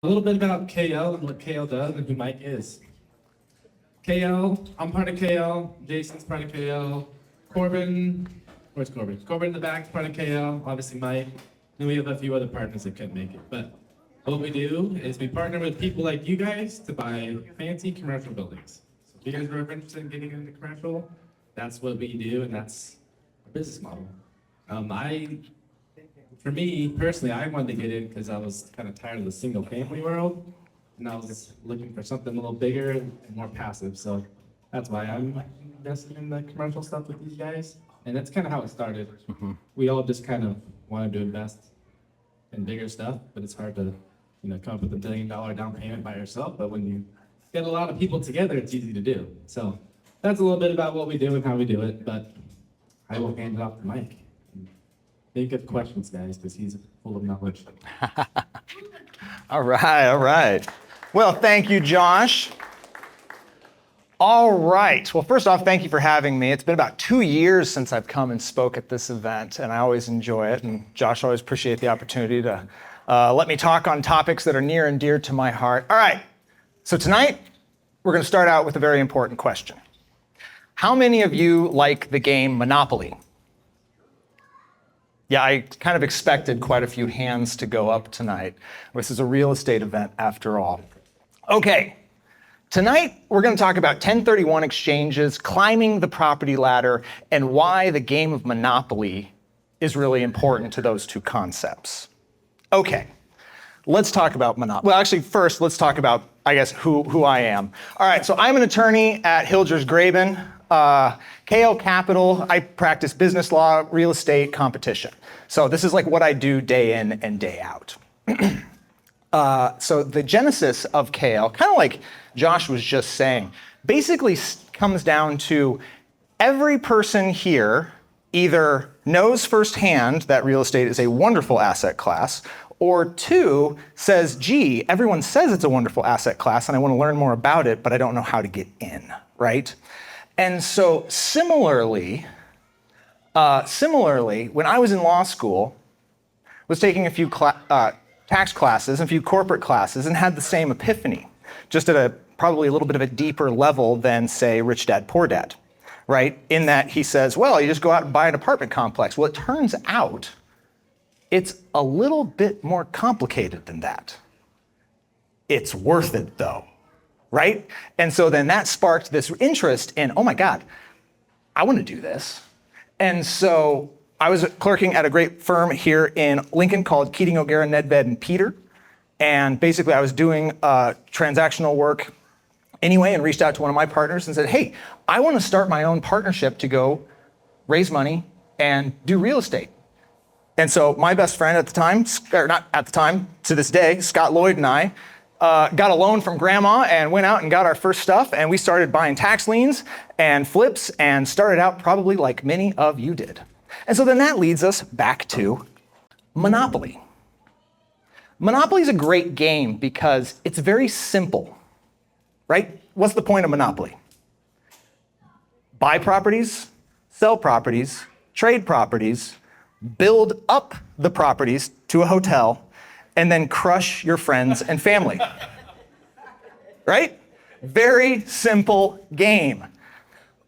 A little bit about KL and what KL does and who Mike is. KL, I'm part of KL, Jason's part of KL, Corbin, where's Corbin? Corbin in the back is part of KL, obviously Mike, and we have a few other partners that couldn't make it. But what we do is we partner with people like you guys to buy fancy commercial buildings. So if you guys are ever interested in getting into commercial, that's what we do, and that's our business model. For me personally, I wanted to get in because I was kind of tired of the single family world, and I was looking for something a little bigger and more passive. So that's why I'm investing in the commercial stuff with these guys. And that's kind of how it started. Mm-hmm. We all just kind of wanted to invest in bigger stuff, but it's hard to, come up with $1 billion down payment by yourself. But when you get a lot of people together, it's easy to do. So that's a little bit about what we do and how we do it. But I will hand it off to Mike. Think of questions, guys, because he's full of knowledge. All right. Well, thank you, Josh. All right. Well, first off, thank you for having me. It's been about 2 years since I've come and spoke at this event, and I always enjoy it. And Josh, I always appreciate the opportunity to let me talk on topics that are near and dear to my heart. All right. So tonight, we're going to start out with a very important question. How many of you like the game Monopoly? Yeah, I kind of expected quite a few hands to go up tonight. This is a real estate event after all. Okay, tonight we're going to talk about 1031 exchanges, climbing the property ladder, and why the game of Monopoly is really important to those two concepts. Okay, let's talk about Monopoly. Well, actually, first, let's talk about, who I am. All right, so I'm an attorney at Hilgers Graben. KL Capital, I practice business law, real estate, competition. So this is like what I do day in and day out. So the genesis of KL, kind of like Josh was just saying, basically comes down to every person here either knows firsthand that real estate is a wonderful asset class, or two, says, gee, everyone says it's a wonderful asset class and I want to learn more about it, but I don't know how to get in, right? And so similarly, when I was in law school, was taking a few tax classes, a few corporate classes, and had the same epiphany, just at probably a little bit of a deeper level than, say, Rich Dad, Poor Dad, right? In that he says, well, you just go out and buy an apartment complex. Well, it turns out it's a little bit more complicated than that. It's worth it, though. Right? And so then that sparked this interest in, oh my God, I want to do this. And so I was clerking at a great firm here in Lincoln called Keating, O'Gara, Nedved, and Peter. And basically I was doing transactional work anyway and reached out to one of my partners and said, hey, I want to start my own partnership to go raise money and do real estate. And so my best friend at the time, or not at the time, to this day, Scott Lloyd and I, got a loan from grandma and went out and got our first stuff, and we started buying tax liens and flips and started out probably like many of you did. And so then that leads us back to Monopoly. Monopoly is a great game because it's very simple, right? What's the point of Monopoly? Buy properties, sell properties, trade properties, build up the properties to a hotel, and then crush your friends and family. Right? Very simple game.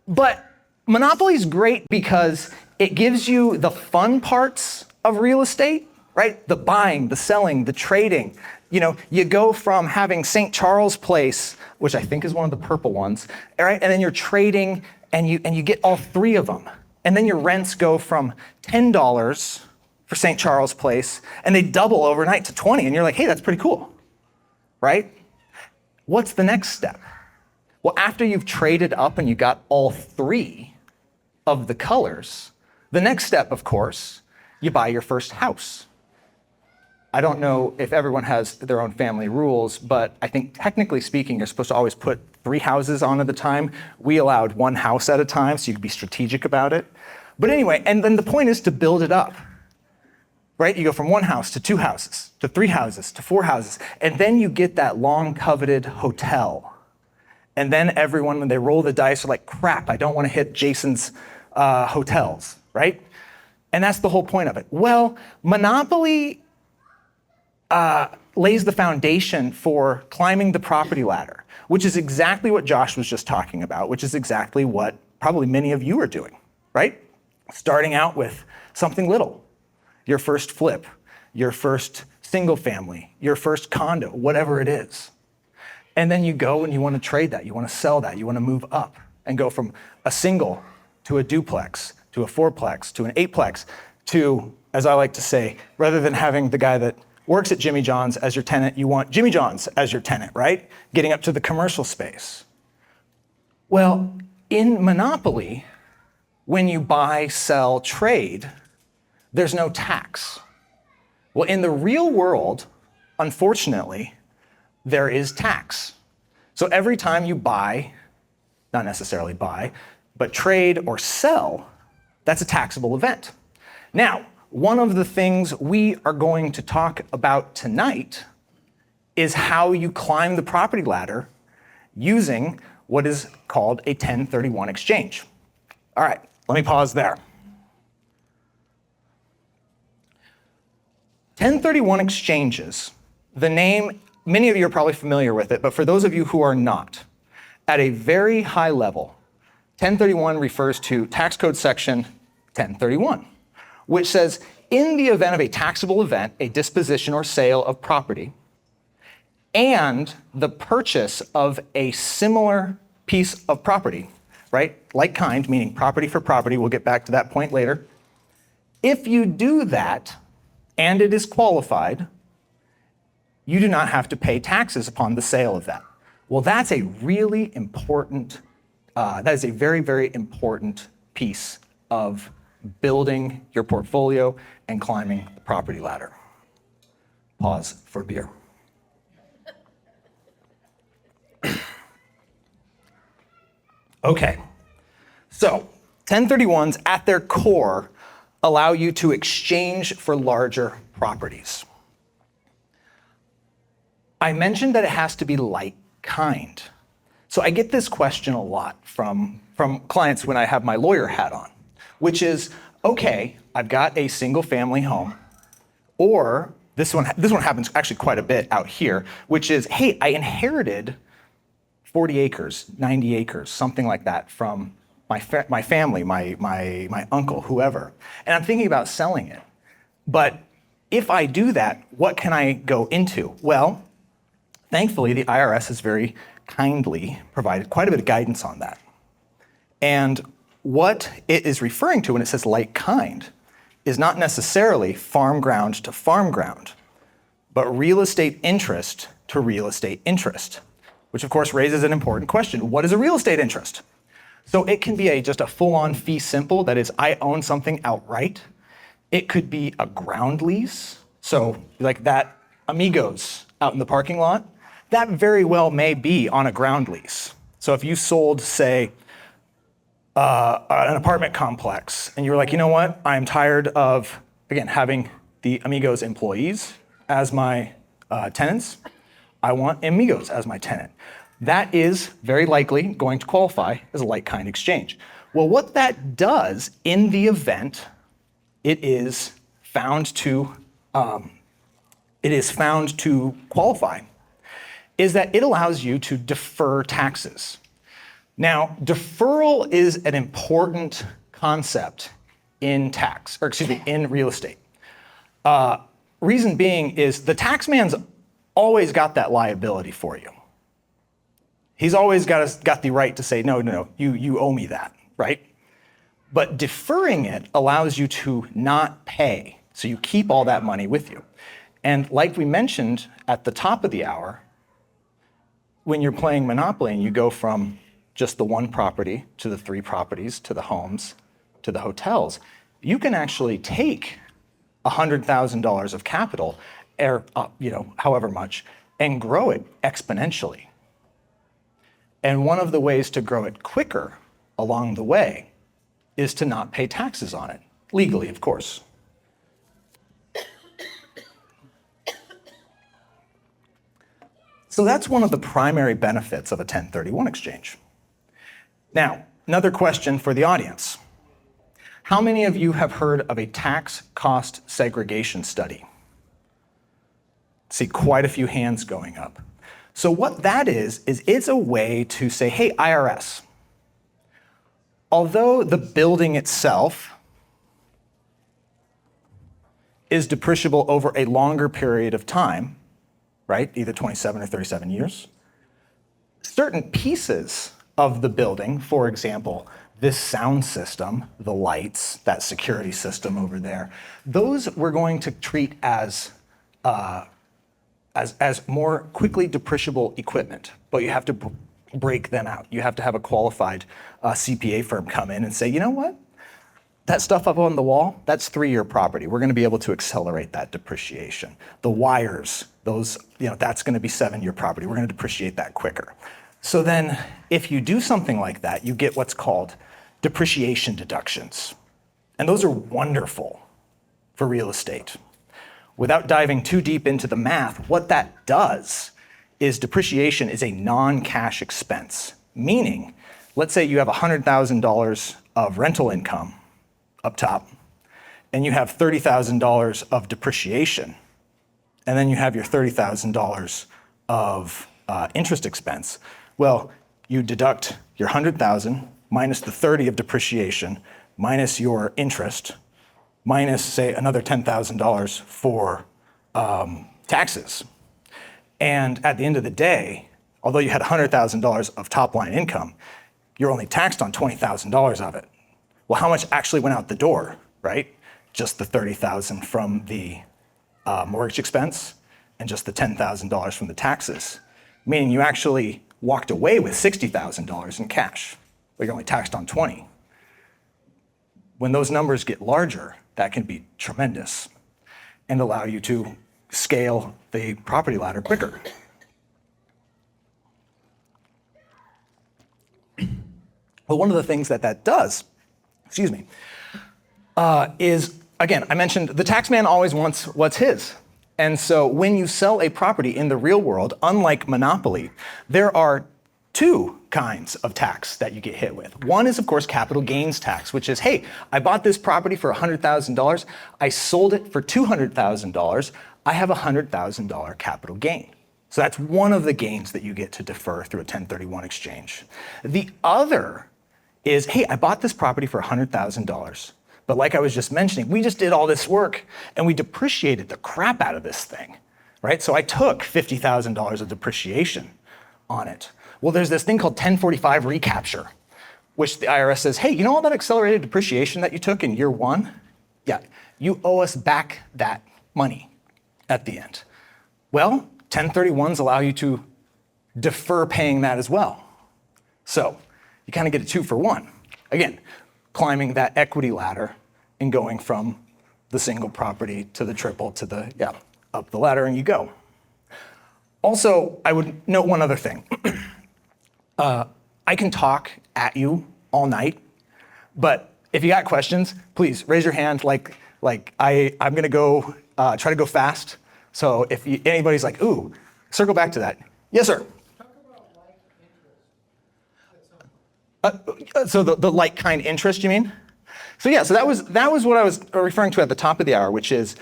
But Monopoly is great because it gives you the fun parts of real estate, right? The buying, the selling, the trading. You go from having St. Charles Place, which I think is one of the purple ones, right? And then you're trading and you get all three of them. And then your rents go from $10 for St. Charles Place, and they double overnight to 20, and you're like, hey, that's pretty cool, right? What's the next step? Well, after you've traded up and you got all three of the colors, the next step, of course, you buy your first house. I don't know if everyone has their own family rules, but I think technically speaking, you're supposed to always put 3 houses on at a time. We allowed 1 house at a time, so you could be strategic about it. But anyway, and then the point is to build it up. Right? You go from 1 house to 2 houses, to 3 houses, to 4 houses, and then you get that long coveted hotel. And then everyone, when they roll the dice, are like, crap, I don't want to hit Jason's hotels, right? And that's the whole point of it. Well, Monopoly lays the foundation for climbing the property ladder, which is exactly what Josh was just talking about, which is exactly what probably many of you are doing, right? Starting out with something little, your first flip, your first single family, your first condo, whatever it is. And then you go and you want to trade that, you want to sell that, you want to move up and go from a single to a duplex, to a fourplex, to an eightplex, to, as I like to say, rather than having the guy that works at Jimmy John's as your tenant, you want Jimmy John's as your tenant, right? Getting up to the commercial space. Well, in monopoly, when you buy, sell, trade, there's no tax. Well, in the real world, unfortunately, there is tax. So every time you buy, not necessarily buy, but trade or sell, that's a taxable event. Now, one of the things we are going to talk about tonight is how you climb the property ladder using what is called a 1031 exchange. All right, let me pause there. 1031 exchanges, the name, many of you are probably familiar with it, but for those of you who are not, at a very high level, 1031 refers to tax code section 1031, which says, in the event of a taxable event, a disposition or sale of property, and the purchase of a similar piece of property, right? Like kind, meaning property for property, we'll get back to that point later. If you do that, and it is qualified, you do not have to pay taxes upon the sale of that. Well, that's a really important, that is a very, very important piece of building your portfolio and climbing the property ladder. Pause for beer. Okay, so 1031s at their core allow you to exchange for larger properties. I mentioned that it has to be like kind. So I get this question a lot from clients when I have my lawyer hat on, which is, okay, I've got a single family home, or this one happens actually quite a bit out here, which is, hey, I inherited 40 acres, 90 acres, something like that from my family, my uncle, whoever. And I'm thinking about selling it. But if I do that, what can I go into? Well, thankfully, the IRS has very kindly provided quite a bit of guidance on that. And what it is referring to when it says like kind is not necessarily farm ground to farm ground, but real estate interest to real estate interest, which of course raises an important question. What is a real estate interest? So it can be just a full-on fee simple, that is, I own something outright. It could be a ground lease, so like that Amigos out in the parking lot, that very well may be on a ground lease. So if you sold, say, an apartment complex, and you were like, you know what, I'm tired of, again, having the Amigos employees as my tenants. I want Amigos as my tenant. That is very likely going to qualify as a like-kind exchange. Well, what that does in the event it is found to qualify is that it allows you to defer taxes. Now, deferral is an important concept in in real estate. Reason being is the tax man's always got that liability for you. He's always got the right to say, no, you owe me that, right? But deferring it allows you to not pay, so you keep all that money with you. And like we mentioned at the top of the hour, when you're playing Monopoly and you go from just the one property to the 3 properties to the homes to the hotels, you can actually take $100,000 of capital, or however much, and grow it exponentially. And one of the ways to grow it quicker along the way is to not pay taxes on it, legally, of course. So that's one of the primary benefits of a 1031 exchange. Now, another question for the audience. How many of you have heard of a tax cost segregation study? See quite a few hands going up. So what that is it's a way to say, hey, IRS, although the building itself is depreciable over a longer period of time, right, either 27 or 37 years, certain pieces of the building, for example, this sound system, the lights, that security system over there, those we're going to treat as more quickly depreciable equipment, but you have to break them out. You have to have a qualified CPA firm come in and say, you know what? That stuff up on the wall, that's 3-year property. We're going to be able to accelerate that depreciation. The wires, those, that's going to be 7-year property. We're going to depreciate that quicker. So then if you do something like that, you get what's called depreciation deductions. And those are wonderful for real estate. Without diving too deep into the math, what that does is depreciation is a non-cash expense. Meaning, let's say you have $100,000 of rental income up top, and you have $30,000 of depreciation, and then you have your $30,000 of interest expense. Well, you deduct your $100,000 minus the 30 of depreciation, minus your interest, minus, say, another $10,000 for taxes. And at the end of the day, although you had $100,000 of top-line income, you're only taxed on $20,000 of it. Well, how much actually went out the door, right? Just the $30,000 from the mortgage expense and just the $10,000 from the taxes, meaning you actually walked away with $60,000 in cash, but you're only taxed on 20. When those numbers get larger, that can be tremendous and allow you to scale the property ladder quicker. Well, one of the things that does, is, again, I mentioned the tax man always wants what's his. And so when you sell a property in the real world, unlike monopoly, there are 2 kinds of tax that you get hit with. One is, of course, capital gains tax, which is, hey, I bought this property for $100,000. I sold it for $200,000. I have a $100,000 capital gain. So that's one of the gains that you get to defer through a 1031 exchange. The other is, hey, I bought this property for $100,000. But like I was just mentioning, we just did all this work and we depreciated the crap out of this thing, right? So I took $50,000 of depreciation on it. Well, there's this thing called 1045 recapture, which the IRS says, hey, you know all that accelerated depreciation that you took in year 1? Yeah, you owe us back that money at the end. Well, 1031s allow you to defer paying that as well. So you kind of get a 2 for 1. Again, climbing that equity ladder and going from the single property to the triple to the, up the ladder and you go. Also, I would note one other thing. I can talk at you all night, but if you got questions, please raise your hand. I'm gonna go try to go fast. So if anybody's like, ooh, circle back to that. Yes, sir. Talk about like interest. So the like kind interest, you mean? So yeah, so that was what I was referring to at the top of the hour, which is,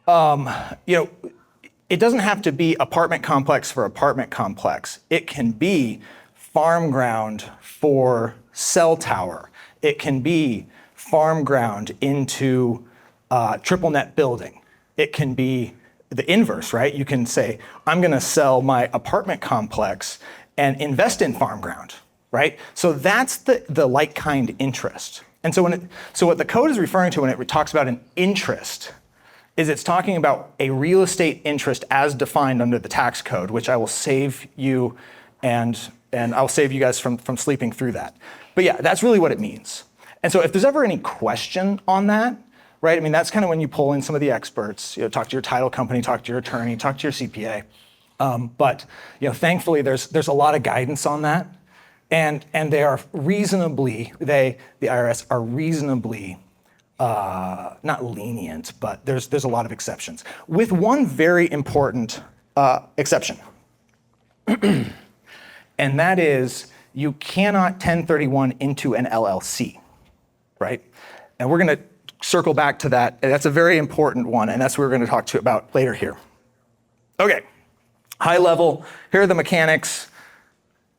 it doesn't have to be apartment complex for apartment complex. It can be farm ground for cell tower. It can be farm ground into triple net building. It can be the inverse, right? You can say, I'm gonna sell my apartment complex and invest in farm ground, right? So that's the like kind interest. And so what the code is referring to when it talks about an interest is it's talking about a real estate interest as defined under the tax code, which I will save you and I'll save you guys from sleeping through that. But yeah, that's really what it means. And so if there's ever any question on that, right? I mean, that's kind of when you pull in some of the experts, talk to your title company, talk to your attorney, talk to your CPA. But thankfully there's a lot of guidance on that. And they are reasonably, the IRS are reasonably, not lenient, but there's a lot of exceptions. With one very important exception. And that is you cannot 1031 into an LLC, right? And we're gonna circle back to that. That's a very important one, and that's what we're gonna talk to about later here. Okay, high level, here are the mechanics.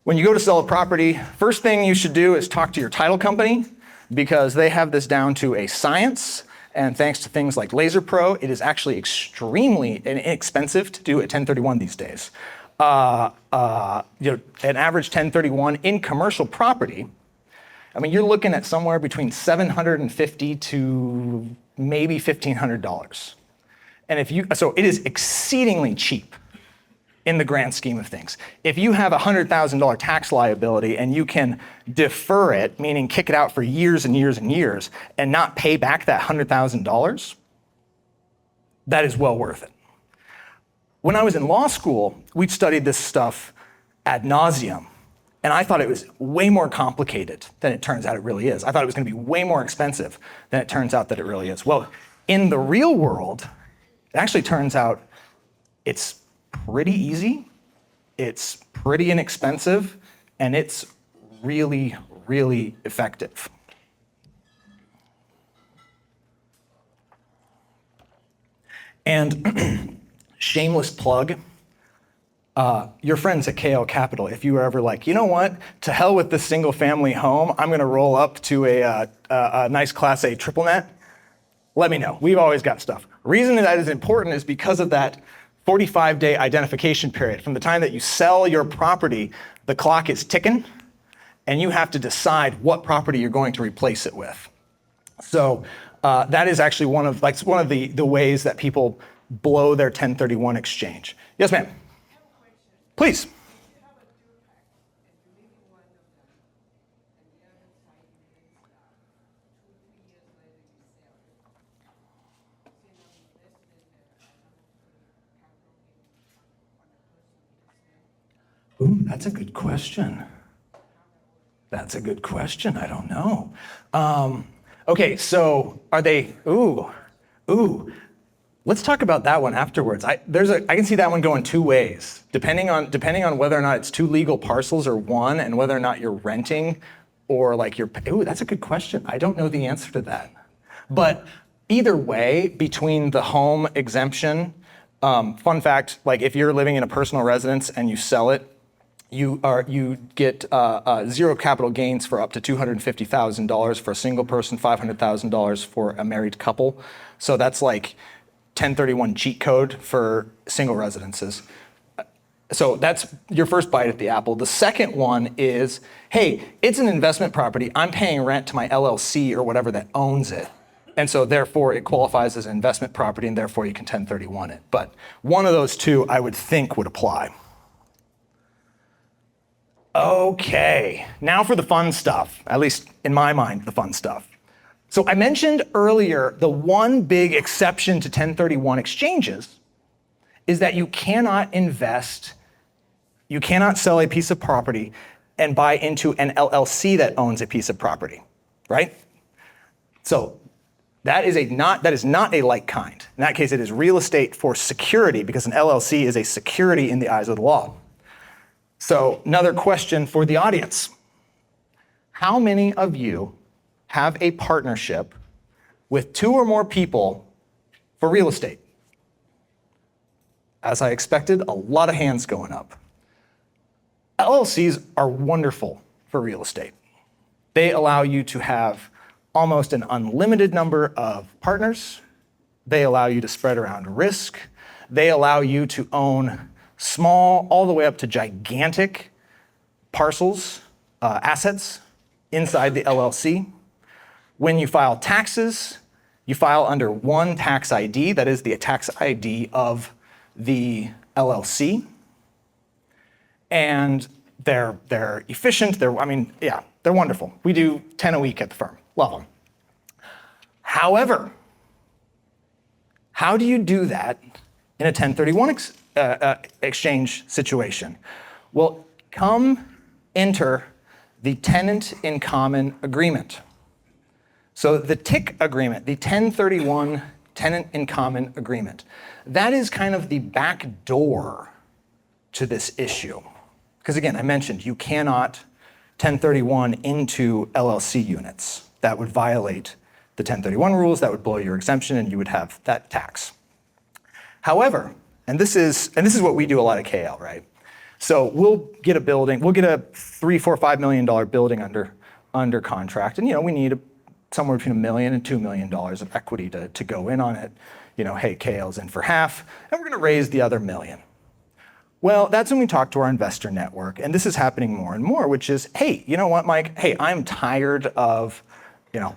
When you go to sell a property, first thing you should do is talk to your title company because they have this down to a science. And thanks to things like Laser Pro, it is actually extremely inexpensive to do a 1031 these days. An average 1031 in commercial property, I mean, you're looking at somewhere between $750 to maybe $1,500. And so it is exceedingly cheap in the grand scheme of things. If you have a $100,000 tax liability and you can defer it, meaning kick it out for years and years and years, and not pay back that $100,000, that is well worth it. When I was in law school, we studied this stuff ad nauseum, and I thought it was way more complicated than it turns out it really is. I thought it was going to be way more expensive than it turns out that it really is. Well, in the real world, it actually turns out it's pretty easy, it's pretty inexpensive, and it's really, really effective. And shameless plug, your friends at KL Capital, if you were ever like, you know what, to hell with this single family home, I'm gonna roll up to a nice Class A triple net, let me know. We've always got stuff. The reason that is important is because of that 45-day identification period. From the time that you sell your property, the clock is ticking, and you have to decide what property you're going to replace it with. So that is actually one of the ways that people blow their 1031 exchange. Yes, ma'am. Please. Ooh, that's a good question. That's a good question. I don't know. Okay, so are they? Ooh. Let's talk about that one afterwards. I can see that one going two ways, depending on whether or not it's two legal parcels or one, and whether or not you're renting or like you're. Ooh, that's a good question. I don't know the answer to that. But either way, between the home exemption, fun fact, like if you're living in a personal residence and you sell it, you get zero capital gains for up to $250,000 for a single person, $500,000 for a married couple. So that's like 1031 cheat code for single residences. So that's your first bite at the apple. The second one is, hey, it's an investment property. I'm paying rent to my LLC or whatever that owns it. And so therefore it qualifies as an investment property, and therefore you can 1031 it. But one of those two I would think would apply. Okay, now for the fun stuff, at least in my mind, the fun stuff. So I mentioned earlier the one big exception to 1031 exchanges is that you cannot sell a piece of property and buy into an LLC that owns a piece of property, right? So that is not a like kind. In that case, it is real estate for security, because an LLC is a security in the eyes of the law. So another question for the audience. How many of you have a partnership with two or more people for real estate? As I expected, a lot of hands going up. LLCs are wonderful for real estate. They allow you to have almost an unlimited number of partners. They allow you to spread around risk. They allow you to own small all the way up to gigantic parcels, assets inside the LLC. When you file taxes, you file under one tax ID, that is the tax ID of the LLC. And they're efficient, they're wonderful. We do 10 a week at the firm, love them. However, how do you do that in a 1031 exchange situation? Well, enter the tenant in common agreement. So the TIC agreement, the 1031 tenant in common agreement, that is kind of the back door to this issue. Because again, I mentioned you cannot 1031 into LLC units. That would violate the 1031 rules, that would blow your exemption, and you would have that tax. However, And this is what we do a lot of KL, right? So we'll get a building, we'll get a $3, $4, $5 million building under contract, and we need somewhere between $1 million and $2 million of equity to go in on it. Hey, KL's in for half, and we're going to raise the other $1 million. Well, that's when we talk to our investor network, and this is happening more and more, which is, hey, you know what, Mike? Hey, I'm tired of,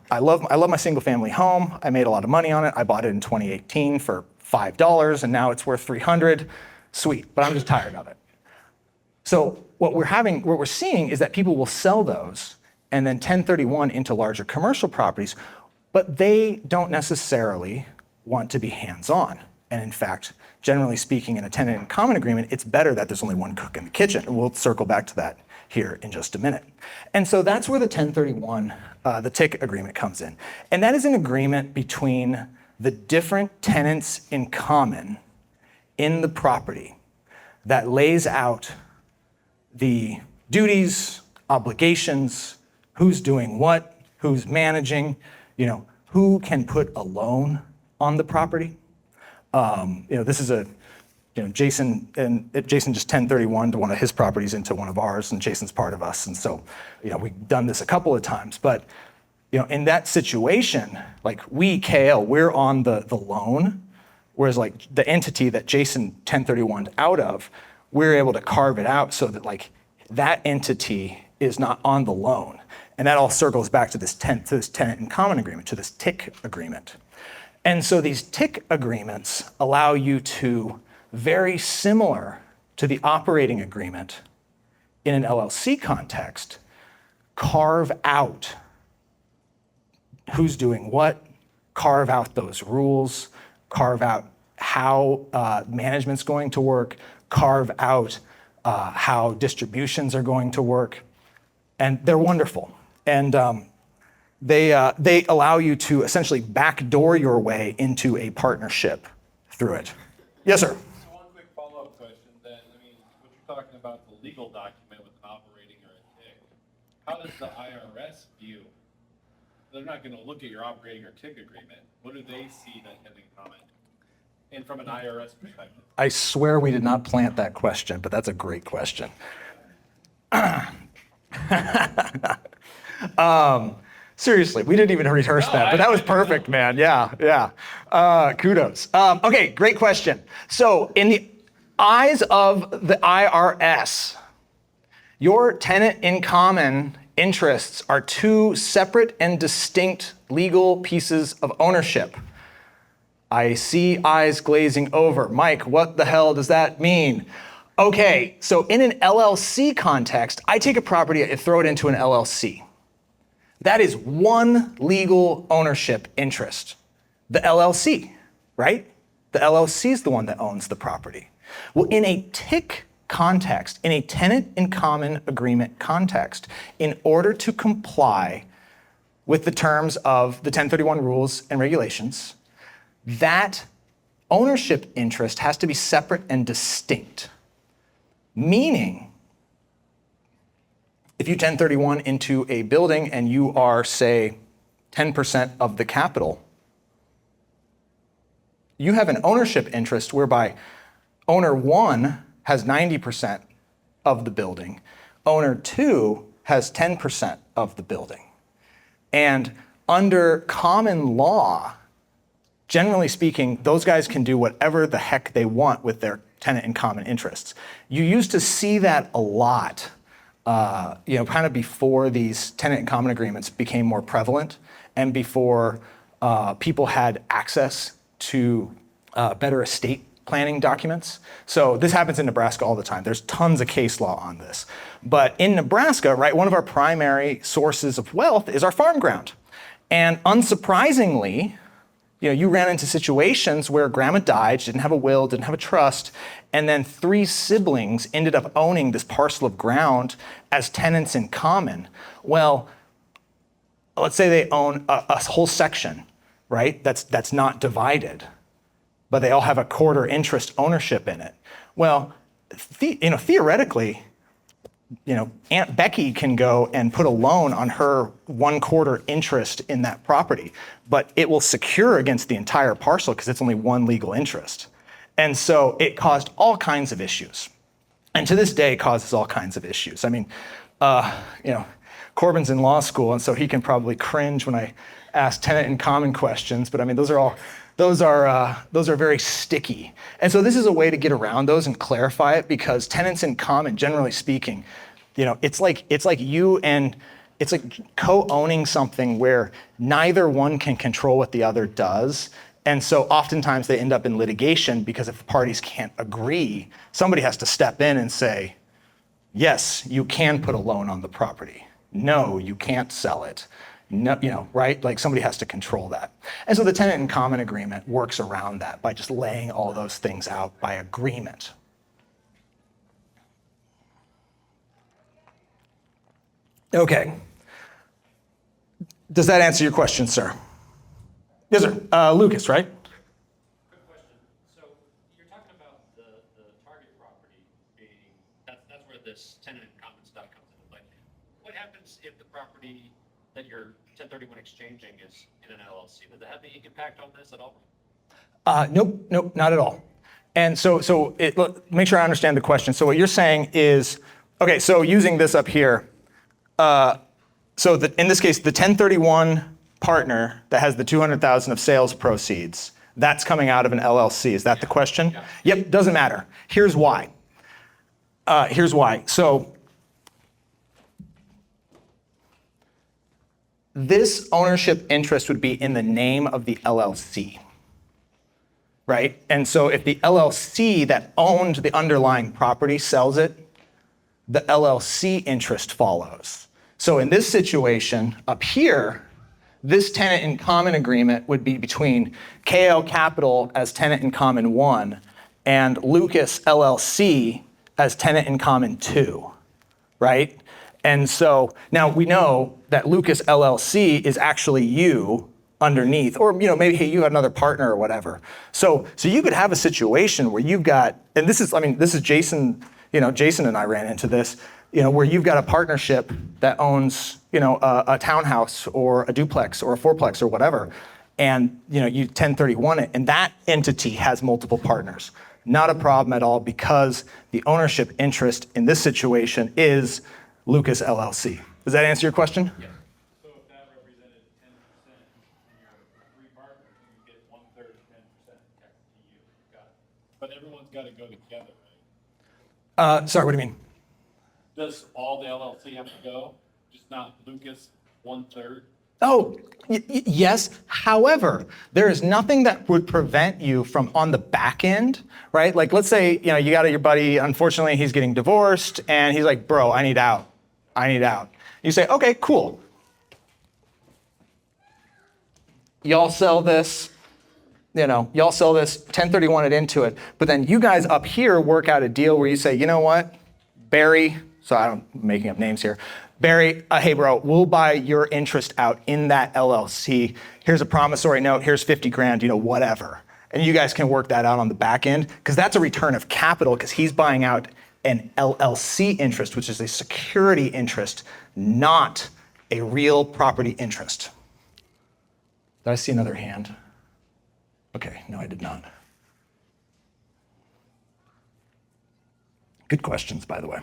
I love my single family home. I made a lot of money on it. I bought it in 2018 for $5, and now it's worth $300. Sweet, but I'm just tired of it. So what we're seeing is that people will sell those and then 1031 into larger commercial properties, but they don't necessarily want to be hands-on. And in fact, generally speaking, in a tenant in common agreement, it's better that there's only one cook in the kitchen. And we'll circle back to that here in just a minute. And so that's where the 1031, the TIC agreement comes in. And that is an agreement between the different tenants in common in the property that lays out the duties, obligations, who's doing what, who's managing, who can put a loan on the property. This is Jason just 1031 to one of his properties into one of ours, and Jason's part of us. And so, we've done this a couple of times, but, in that situation, like KL, we're on the loan, whereas like the entity that Jason 1031'd out of, we're able to carve it out so that like that entity is not on the loan. And that all circles back to this tenant in common agreement, to this TIC agreement. And so these TIC agreements allow you to, very similar to the operating agreement in an LLC context, carve out who's doing what, carve out those rules, carve out how management's going to work, carve out how distributions are going to work. And they're wonderful. And they allow you to essentially backdoor your way into a partnership through it. Yes, sir? So one quick follow-up question then. What you're talking about, the legal document with an operating or a TIC, how does the IRS view? They're not going to look at your operating or TIC agreement. What do they see that has in common? And from an IRS perspective? I swear we did not plant that question, but that's a great question. Seriously, we didn't even rehearse that, but that was perfect, man. Yeah. Kudos. Okay, great question. So in the eyes of the IRS, your tenant in common interests are two separate and distinct legal pieces of ownership. I see eyes glazing over. Mike, what the hell does that mean? Okay, so in an LLC context, I take a property and throw it into an LLC. That is one legal ownership interest. The LLC, right? The LLC is the one that owns the property. Well, in a TIC context, in a tenant in common agreement context, in order to comply with the terms of the 1031 rules and regulations, that ownership interest has to be separate and distinct. Meaning, if you 1031 into a building and you are, say, 10% of the capital, you have an ownership interest whereby owner 1 has 90% of the building, owner 2 has 10% of the building. And under common law, generally speaking, those guys can do whatever the heck they want with their tenant in common interests. You used to see that a lot, kind of before these tenant in common agreements became more prevalent and before people had access to better estate planning documents. So this happens in Nebraska all the time. There's tons of case law on this. But in Nebraska, right, one of our primary sources of wealth is our farm ground. And unsurprisingly, you ran into situations where grandma died, she didn't have a will, didn't have a trust, and then 3 siblings ended up owning this parcel of ground as tenants in common. Well, let's say they own a whole section, right? That's not divided, but they all have a quarter interest ownership in it. Well, theoretically, Aunt Becky can go and put a loan on her 1/4 interest in that property, but it will secure against the entire parcel because it's only one legal interest. And so it caused all kinds of issues. And to this day, it causes all kinds of issues. I mean, Corbin's in law school, and so he can probably cringe when I ask tenant in common questions, but I mean, those are very sticky. And so this is a way to get around those and clarify it, because tenants in common, generally speaking, it's like co-owning something where neither one can control what the other does. And so oftentimes they end up in litigation, because if the parties can't agree, somebody has to step in and say, yes, you can put a loan on the property. No, you can't sell it. No, right? Like somebody has to control that. And so the tenant in common agreement works around that by just laying all those things out by agreement. Okay. Does that answer your question, sir? Yes, sir. Lucas, right? Quick question. So you're talking about the target property being, that's where this tenant in common stuff comes into play. What happens if the property that you're 1031 exchanging is in an LLC? Does that have any impact on this at all? Nope, not at all. And so make sure I understand the question. So what you're saying is, okay, so using this up here, in this case, the 1031 partner that has the $200,000 of sales proceeds, that's coming out of an LLC. Is that the question? Yeah. Yep, doesn't matter. Here's why. So this ownership interest would be in the name of the LLC, right? And so if the LLC that owned the underlying property sells it, the LLC interest follows. So in this situation up here, this tenant in common agreement would be between KL Capital as tenant in common 1 and Lucas LLC as tenant in common 2, right? And so now we know that Lucas LLC is actually you underneath, or maybe hey, you had another partner or whatever. So you could have a situation where you've got, and this is Jason, Jason and I ran into this, where you've got a partnership that owns, a townhouse or a duplex or a fourplex or whatever, and you 1031 it, and that entity has multiple partners. Not a problem at all, because the ownership interest in this situation is Lucas LLC. Does that answer your question? Yeah. So if that represented 10% and your 3 partners, you get 1/3 of 10% tax to you. Got it. But everyone's got to go together, right? Sorry, what do you mean? Does all the LLC have to go? Just not Lucas 1/3? Oh, yes. However, there is nothing that would prevent you from on the back end, right? Like, let's say, you got your buddy, unfortunately, he's getting divorced, and he's like, bro, I need out. You say, okay, cool. Y'all sell this, 1031 it into it. But then you guys up here work out a deal where you say, you know what, Barry, so I'm making up names here. Barry, hey bro, we'll buy your interest out in that LLC. Here's a promissory note, here's 50 grand, whatever. And you guys can work that out on the back end, because that's a return of capital, because he's buying out an LLC interest, which is a security interest, not a real property interest. Did I see another hand? Okay, no, I did not. Good questions, by the way.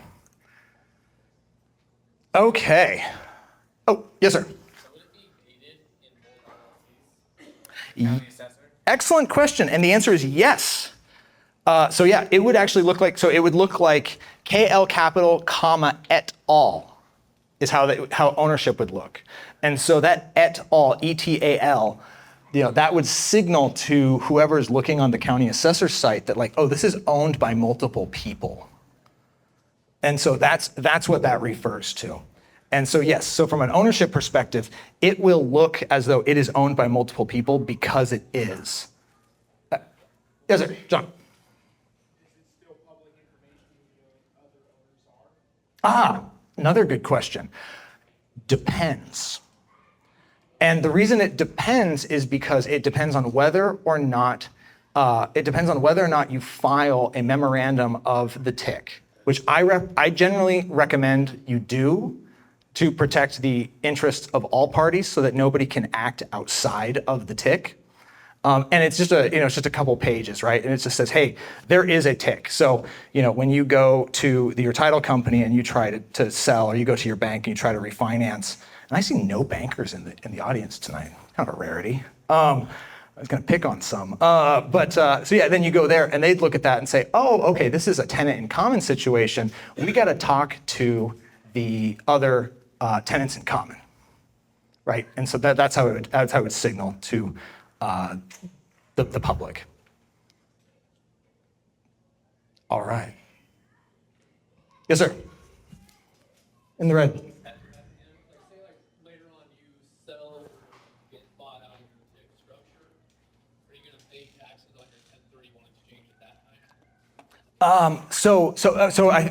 Okay. Oh, yes, sir. So would it be gated in both LLCs? County assessor? Excellent question, and the answer is yes. So yeah, it would actually look like, KL Capital, comma, et al. Is how ownership would look. And so that et al, E-T-A-L, that would signal to whoever's looking on the county assessor's site that this is owned by multiple people. And so that's what that refers to. And so yes, so from an ownership perspective, it will look as though it is owned by multiple people, because it is. Yes, sir, John. Is it still public information who the other owners are? Another good question. Depends. And the reason it depends is because it depends on whether or not you file a memorandum of the TIC, which I generally recommend you do to protect the interests of all parties so that nobody can act outside of the TIC. And it's just a couple pages, right? And it just says, hey, there is a tick. So, when you go to your title company and you try to sell, or you go to your bank and you try to refinance, and I see no bankers in the audience tonight, kind of a rarity. I was going to pick on some, then you go there and they'd look at that and say, oh, okay, this is a tenant in common situation. We got to talk to the other tenants in common, right? And so that's how it would signal to the public. All right. Yes, sir. In the red. Say later on you sell or get bought out of your TIC structure, are you going to pay taxes on your 1031 exchange at that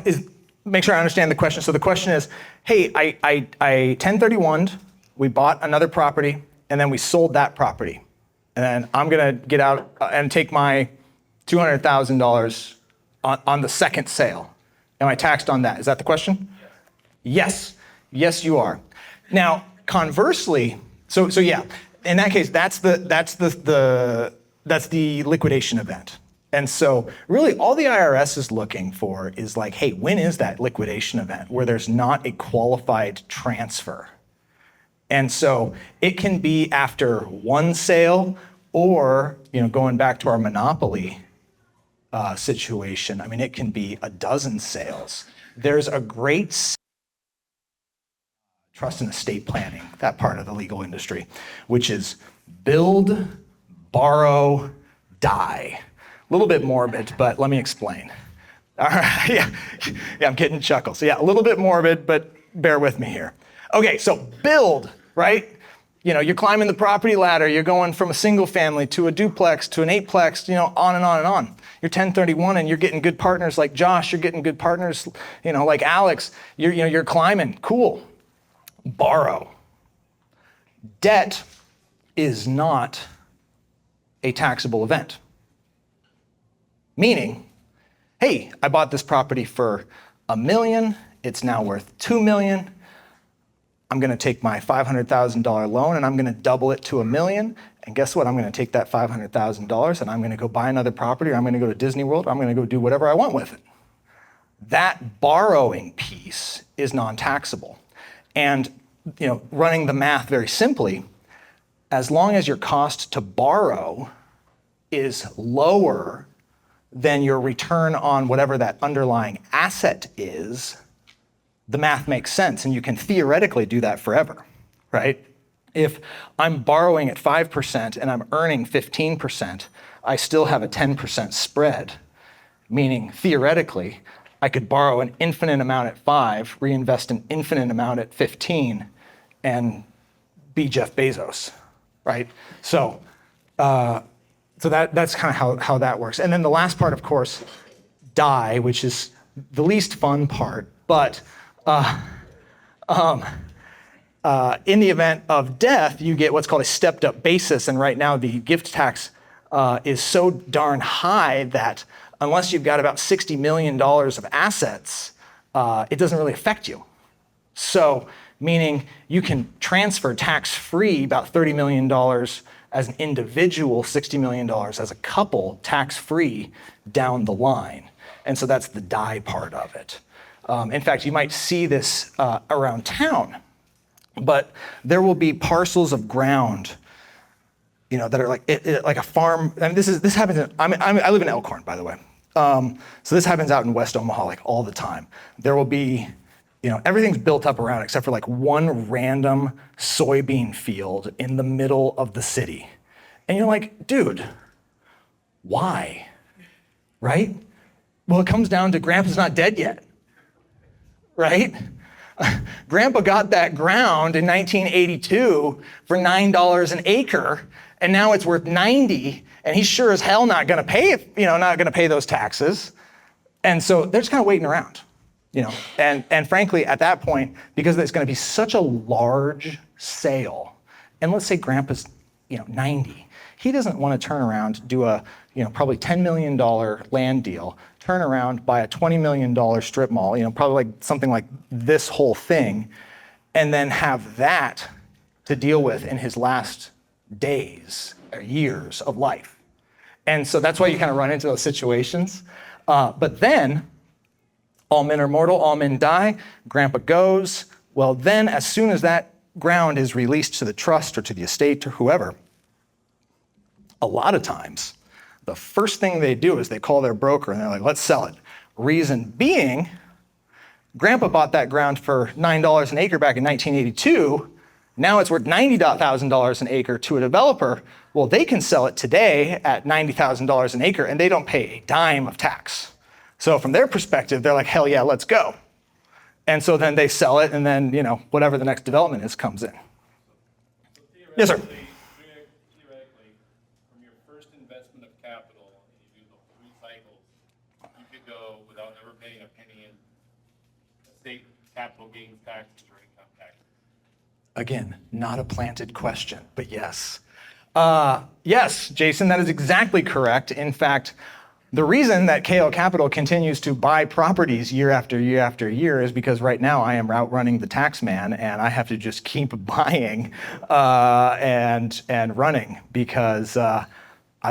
time? Make sure I understand the question. So the question is, hey, I 1031'd, we bought another property, and then we sold that property. And then I'm gonna get out and take my $200,000 on the second sale. Am I taxed on that? Is that the question? Yes. Yes, you are. Now, conversely, so yeah, in that case, that's the liquidation event. And so really all the IRS is looking for is like, hey, when is that liquidation event where there's not a qualified transfer? And so it can be after one sale or, going back to our monopoly situation, I mean, it can be a dozen sales. There's a great trust and estate planning, that part of the legal industry, which is build, borrow, die. A little bit morbid, but let me explain. All right, yeah, I'm getting chuckles. So yeah, a little bit morbid, but bear with me here. Okay, so build, right? You're climbing the property ladder. You're going from a single family to a duplex to an eightplex, on and on and on. You're 1031 and you're getting good partners like Josh. You're getting good partners, like Alex. You're climbing. Cool. Borrow. Debt is not a taxable event. Meaning, hey, I bought this property for $1 million. It's now worth $2 million. I'm going to take my $500,000 loan and I'm going to double it to $1 million. And guess what? I'm going to take that $500,000 and I'm going to go buy another property, or I'm going to go to Disney World, or I'm going to go do whatever I want with it. That borrowing piece is non-taxable. And running the math very simply, as long as your cost to borrow is lower than your return on whatever that underlying asset is, the math makes sense, and you can theoretically do that forever, right? If I'm borrowing at 5% and I'm earning 15%, I still have a 10% spread, meaning theoretically, I could borrow an infinite amount at 5, reinvest an infinite amount at 15, and be Jeff Bezos, right? So that's kind of how that works. And then the last part, of course, die, which is the least fun part, but in the event of death, you get what's called a stepped up basis. And right now the gift tax is so darn high that unless you've got about $60 million of assets, it doesn't really affect you. So meaning you can transfer tax-free about $30 million as an individual, $60 million as a couple, tax-free down the line. And so that's the die part of it. In fact, you might see this around town, but there will be parcels of ground, that are like a farm. I mean, this happens. I live in Elkhorn, by the way. So this happens out in West Omaha like all the time. There will be, everything's built up around except for like one random soybean field in the middle of the city, and you're like, dude, why? Right? Well, it comes down to Grandpa's not dead yet. Right? Grandpa got that ground in 1982 for $9 an acre, and now it's worth 90, and he's sure as hell not going to pay it, not going to pay those taxes. And so they're just kind of waiting around, and frankly, at that point, because it's going to be such a large sale, and let's say Grandpa's, 90, he doesn't want to turn around, do a, probably $10 million land deal, turn around, buy a $20 million strip mall, probably like something like this whole thing, and then have that to deal with in his last days. years of life. And so that's why you kind of run into those situations. But then, all men are mortal, all men die, grandpa goes. Well, then as soon as that ground is released to the trust or to the estate or whoever, a lot of times, the first thing they do is they call their broker and they're like, let's sell it. Reason being, grandpa bought that ground for $9 an acre back in 1982. Now it's worth $90,000 an acre to a developer. Well, they can sell it today at $90,000 an acre and they don't pay a dime of tax. So from their perspective, they're like, hell yeah, let's go. And so then they sell it and then, whatever the next development is comes in. Yes, sir. Theoretically, from your first investment of capital, and you do the 3 cycles, you could go without ever paying a penny in state capital gains taxes or income taxes. Again, not a planted question, but yes. Yes, Jason, that is exactly correct. In fact, the reason that KO Capital continues to buy properties year after year after year is because right now I am outrunning the tax man and I have to just keep buying and running because I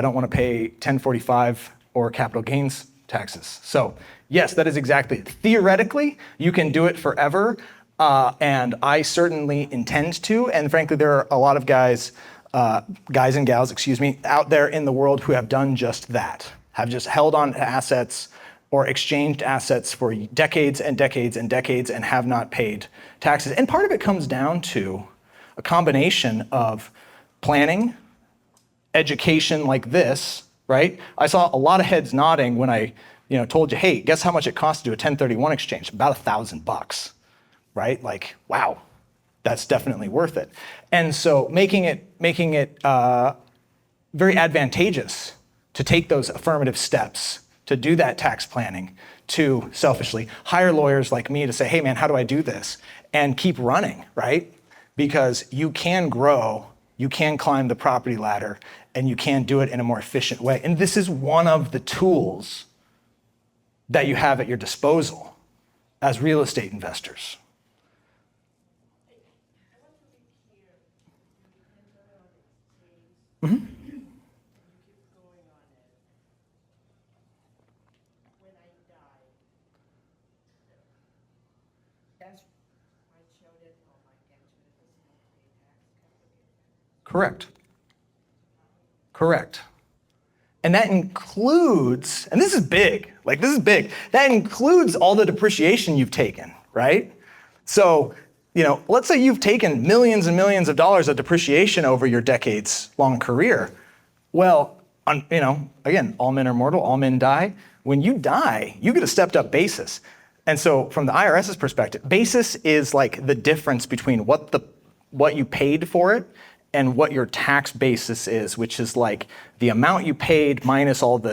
don't want to pay 1045 or capital gains taxes. So yes, that is exactly it. Theoretically, you can do it forever. And I certainly intend to. And frankly, there are a lot of guys and gals, out there in the world who have done just that, have just held on to assets or exchanged assets for decades and decades and decades and have not paid taxes. And part of it comes down to a combination of planning, education like this, right? I saw a lot of heads nodding when I told you, hey, guess how much it costs to do a 1031 exchange? About $1,000. Right? Like, wow, that's definitely worth it. And so making it very advantageous to take those affirmative steps, to do that tax planning, to selfishly hire lawyers like me to say, hey man, how do I do this? And keep running, right? Because you can grow, you can climb the property ladder, and you can do it in a more efficient way. And this is one of the tools that you have at your disposal as real estate investors. Mm-hmm. Correct. Correct. And that includes, and this is big, that includes all the depreciation you've taken, right? So, let's say you've taken millions and millions of dollars of depreciation over your decades-long career. Well, again, all men are mortal, all men die. When you die, you get a stepped-up basis. And so from the IRS's perspective, basis is like the difference between what you paid for it and what your tax basis is, which is like the amount you paid minus all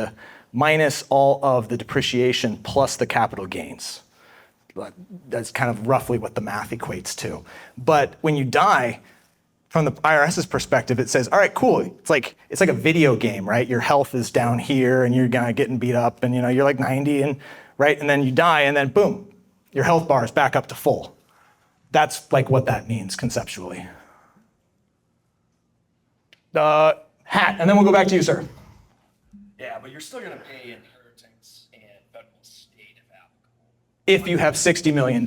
of the depreciation plus the capital gains. That's kind of roughly what the math equates to. But when you die, from the IRS's perspective, it says, all right, cool. It's like a video game, right? Your health is down here and you're kind of getting beat up and you're like 90 and right, and then you die and then boom, your health bar is back up to full. That's like what that means conceptually. Hat, and then we'll go back to you, sir. Yeah, but you're still going to pay inheritance and federal state if applicable. If you have $60 million.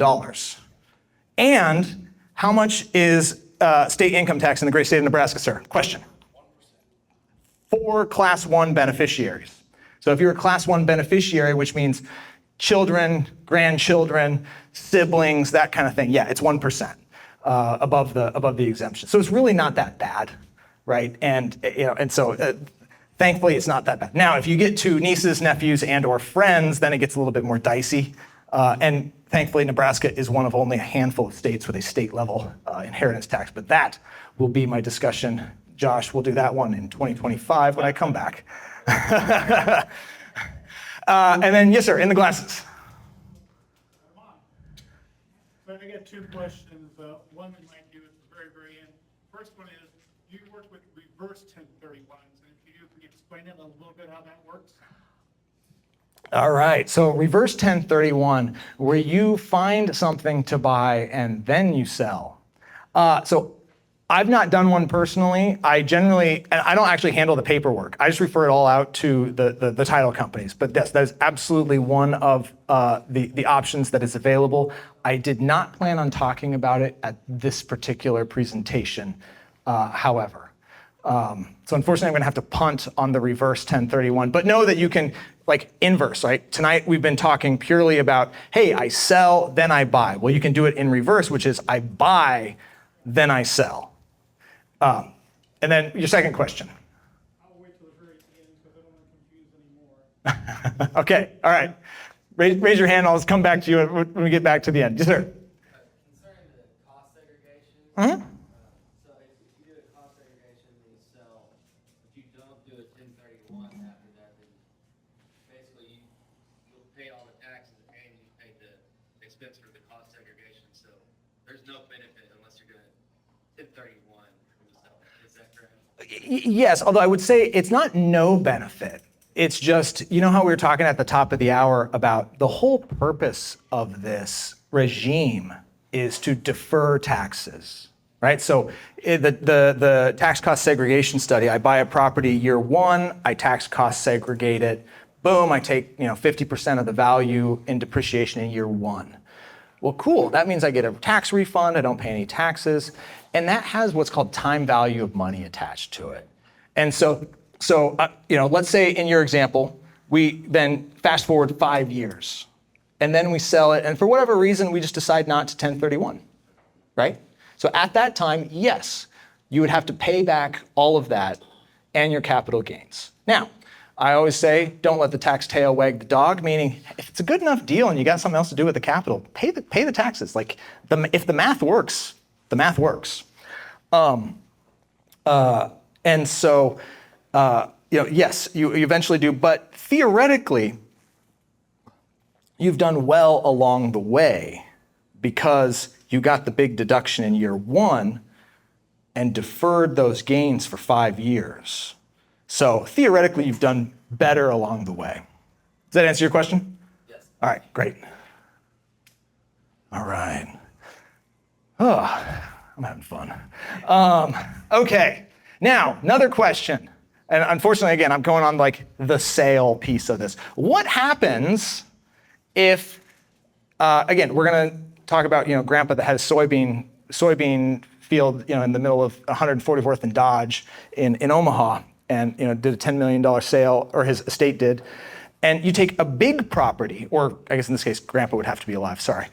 And how much is state income tax in the great state of Nebraska, sir? Question. 1%. For Class 1 beneficiaries. So if you're a Class 1 beneficiary, which means children, grandchildren, siblings, that kind of thing, yeah, it's 1% above the exemption. So it's really not that bad, right? And so thankfully it's not that bad. Now, if you get to nieces, nephews, and or friends, then it gets a little bit more dicey. And thankfully, Nebraska is one of only a handful of states with a state-level inheritance tax. But that will be my discussion. Josh, we'll do that one in 2025 when I come back. And then, yes, sir, in the glasses. So I got 2 questions. One we might do at the very, very end. First one is, you work with reverse 1031s, and if you do, can you explain it a little bit how that works? All right, so reverse 1031, where you find something to buy and then you sell. So I've not done one personally. I generally, and I don't actually handle the paperwork. I just refer it all out to the title companies. But yes, that is absolutely one of the options that is available. I did not plan on talking about it at this particular presentation, however. So unfortunately, I'm gonna have to punt on the reverse 1031, but know that you can, like inverse, right? Tonight, we've been talking purely about, hey, I sell, then I buy. Well, you can do it in reverse, which is I buy, then I sell. And then your second question. I'll wait till the very end because I don't want to confuse anymore. Okay, all right. Raise your hand, I'll come back to you when we get back to the end. Yes, sir. Concerning the cost segregation, Mm-hmm. so if you do a cost segregation and you sell, if you don't do a 1031 after that, then basically you'll pay all the taxes and you pay the expense for the cost segregation. So there's no benefit unless you're gonna 1031 from the seller. Is that correct? Yes, although I would say it's not no benefit. It's just, you know how we were talking at the top of the hour about the whole purpose of this regime is to defer taxes, right? So the tax cost segregation study, I buy a property year one, I tax cost segregate it, boom, I take 50% of the value in depreciation in year one. Well, cool, that means I get a tax refund, I don't pay any taxes, and that has what's called time value of money attached to it. And so let's say in your example, we then fast forward 5 years, and then we sell it, and for whatever reason, we just decide not to 1031, right? So at that time, yes, you would have to pay back all of that and your capital gains. Now, I always say, don't let the tax tail wag the dog, meaning if it's a good enough deal and you got something else to do with the capital, pay the taxes. Like, if the math works, the math works. And so, yes, you eventually do, but theoretically, you've done well along the way because you got the big deduction in year one and deferred those gains for 5 years. So theoretically, you've done better along the way. Does that answer your question? Yes. All right, great. All right. Oh, I'm having fun. Okay, now, another question. And unfortunately, again, I'm going on like the sale piece of this. What happens if, again, we're gonna talk about, grandpa that had a soybean field, in the middle of 144th and Dodge in Omaha, and did a $10 million sale, or his estate did. And you take a big property, or I guess in this case, grandpa would have to be alive, sorry.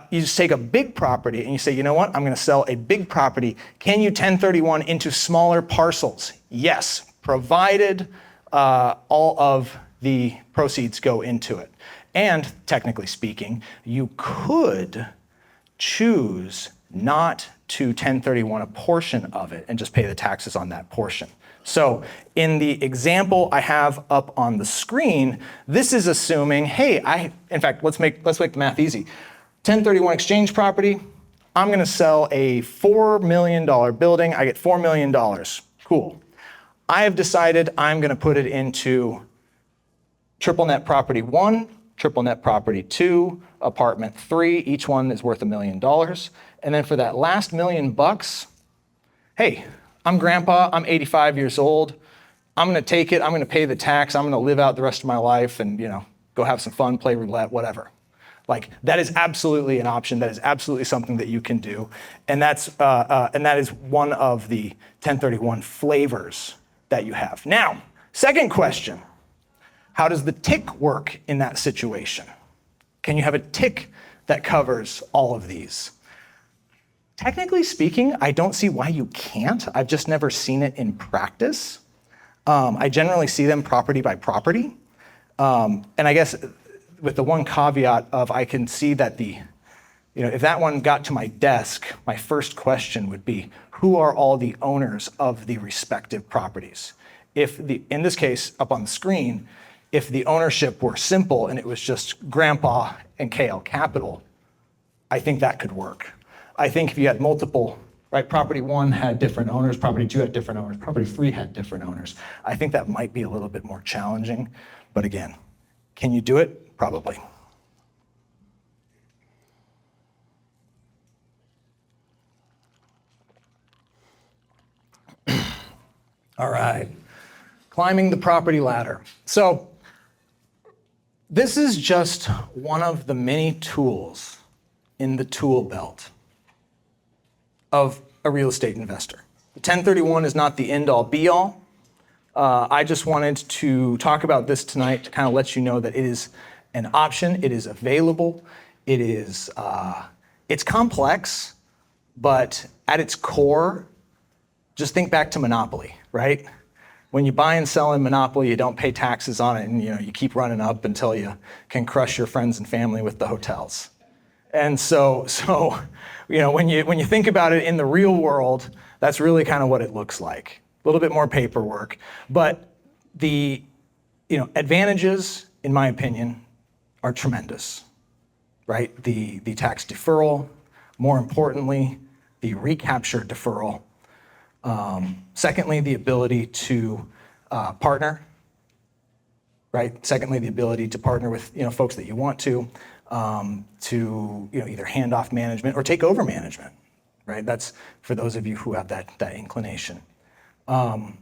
You just take a big property and you say, you know what, I'm gonna sell a big property. Can you 1031 into smaller parcels? Yes, provided all of the proceeds go into it. And technically speaking, you could choose not to 1031 a portion of it and just pay the taxes on that portion. So in the example I have up on the screen, this is assuming, hey, in fact, let's make the math easy. 1031 exchange property, I'm gonna sell a $4 million building, I get $4 million, cool. I have decided I'm gonna put it into triple net property 1, triple net property 2, apartment 3, each one is worth $1 million. And then for that last $1 million, hey, I'm grandpa, I'm 85 years old, I'm gonna take it, I'm gonna pay the tax, I'm gonna live out the rest of my life and go have some fun, play roulette, whatever. Like, that is absolutely an option, that is absolutely something that you can do. And that is one of the 1031 flavors that you have. Now, second question, how does the tick work in that situation? Can you have a tick that covers all of these? Technically speaking, I don't see why you can't. I've just never seen it in practice. I generally see them property by property. And I guess with the one caveat of I can see that if that one got to my desk, my first question would be, who are all the owners of the respective properties? In this case, up on the screen, if the ownership were simple and it was just grandpa and KL Capital, I think that could work. I think if you had multiple, right, property 1 had different owners, property 2 had different owners, property 3 had different owners, I think that might be a little bit more challenging. But again, can you do it? Probably. All right, climbing the property ladder. So this is just one of the many tools in the tool belt of a real estate investor. The 1031 is not the end all be all. I just wanted to talk about this tonight to kind of let you know that it is an option, it is available, it is, it's complex, but at its core, just think back to Monopoly, right? When you buy and sell in Monopoly, you don't pay taxes on it, and you keep running up until you can crush your friends and family with the hotels. And so when you think about it in the real world, that's really kind of what it looks like. A little bit more paperwork, but the advantages, in my opinion, are tremendous, right? The tax deferral, more importantly, the recapture deferral. Secondly, the ability to partner, right? Secondly, the ability to partner with folks that you want to either hand off management or take over management, right? That's for those of you who have that inclination. And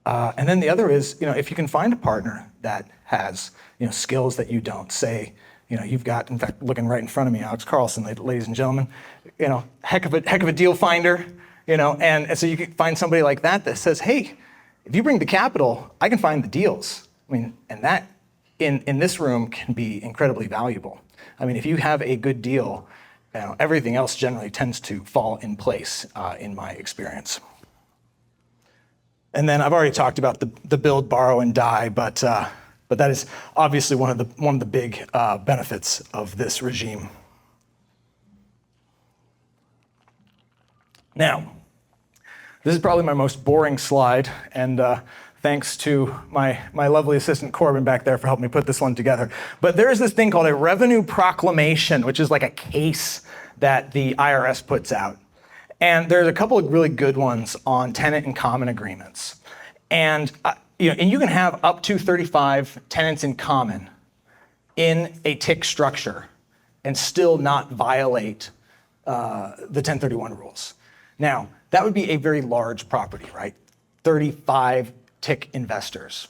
then the other is, if you can find a partner that has skills that you don't. Say, you've got, in fact, looking right in front of me, Alex Carlson, ladies and gentlemen, heck of a deal finder. And so you can find somebody like that says, hey, if you bring the capital, I can find the deals. And that in this room can be incredibly valuable. If you have a good deal, everything else generally tends to fall in place in my experience. And then I've already talked about the build, borrow, and die, but that is obviously one of the big benefits of this regime. Now, this is probably my most boring slide, and thanks to my lovely assistant Corbin back there for helping me put this one together. But there is this thing called a revenue proclamation, which is like a case that the IRS puts out. And there's a couple of really good ones on tenant and common agreements. And you can have up to 35 tenants in common in a TIC structure and still not violate the 1031 rules. Now, that would be a very large property, right? 35 TIC investors.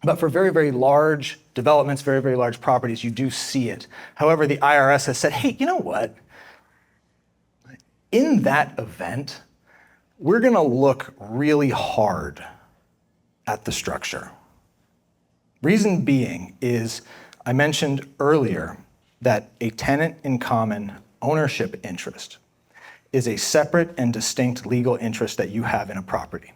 But for very, very large developments, very, very large properties, you do see it. However, the IRS has said, hey, you know what? In that event, we're going to look really hard at the structure. Reason being is, I mentioned earlier that a tenant in common ownership interest is a separate and distinct legal interest that you have in a property.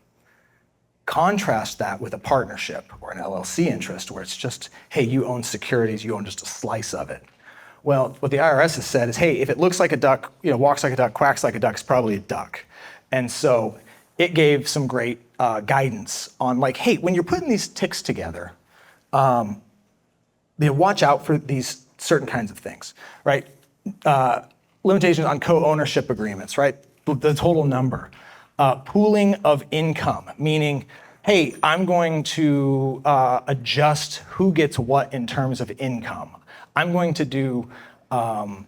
Contrast that with a partnership or an LLC interest where it's just, hey, you own securities, you own just a slice of it. Well, what the IRS has said is, hey, if it looks like a duck, walks like a duck, quacks like a duck, it's probably a duck. And so it gave some great guidance on hey, when you're putting these TICs together, watch out for these certain kinds of things, right? Limitations on co-ownership agreements, right? The total number. Pooling of income, meaning, hey, I'm going to adjust who gets what in terms of income. I'm going to do, I'm